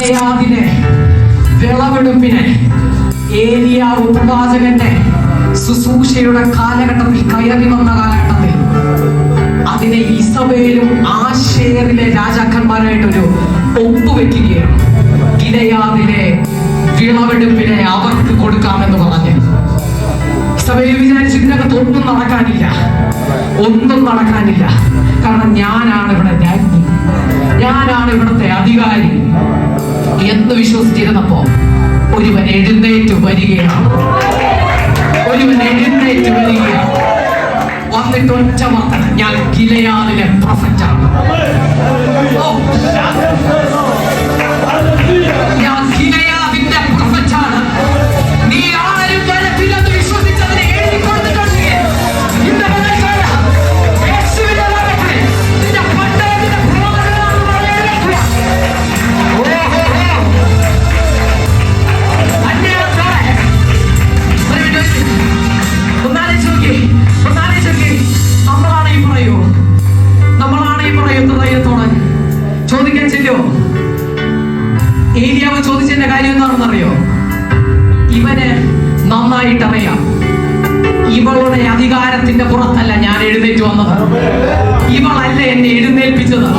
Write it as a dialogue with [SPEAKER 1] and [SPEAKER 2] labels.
[SPEAKER 1] ഗിലെയാദിലെ വിളവെടുപ്പിന് ഏലിയാവ് പ്രവാചകന്റെ ശുശ്രൂഷയുടെ കാലഘട്ടത്തിൽ കയറി വന്ന കാലഘട്ടത്തിൽ അതിനെ ഇസബേലും ആശേറിലെ രാജാക്കന്മാരായിട്ടൊരു ഒപ്പുവെക്കുകയാണ്. ഗിലെയാദിലെ വിളവെടുപ്പിനെ അവർക്ക് കൊടുക്കാമെന്ന് പറഞ്ഞ് ഇസബേൽ വിചാരിച്ചു ഇതിനകത്ത് ഒന്നും നടക്കാനില്ല. കാരണം ഞാനാണ് ഇവിടെ രാജ്ഞി, ഞാനാണ് ഇവിടുത്തെ അധികാരി എന്ന് വിശ്വസിച്ചിരുന്നപ്പോ ഒരുവൻ എഴുന്നേറ്റ് വരികയാണ്. വന്നിട്ട് ഒറ്റ വാക്കാണ്, ഞാൻ ഗിലെയാദിലെ പ്രൊഫറ്റാണ്. ഞാൻ ഗിലെയാദിന്റെ പ്രൊഫറ്റാണ്. നീ ആരും വരത്തില്ലെന്ന് വിശ്വസിച്ചതിനെ എഴുതി കൊടുത്തിട്ടുണ്ട്. ചോദിക്കാൻ ചെല്ലോ. ഏലിയാവ് ചോദിച്ചതിന്റെ കാര്യം എന്താണെന്നറിയോ? ഇവന് നന്നായിട്ട് അറിയാം, ഇവളുടെ അധികാരത്തിന്റെ പുറത്തല്ല ഞാൻ എഴുന്നേറ്റ് വന്നത്, ഇവളല്ല എന്നെ എഴുന്നേൽപ്പിച്ചത്.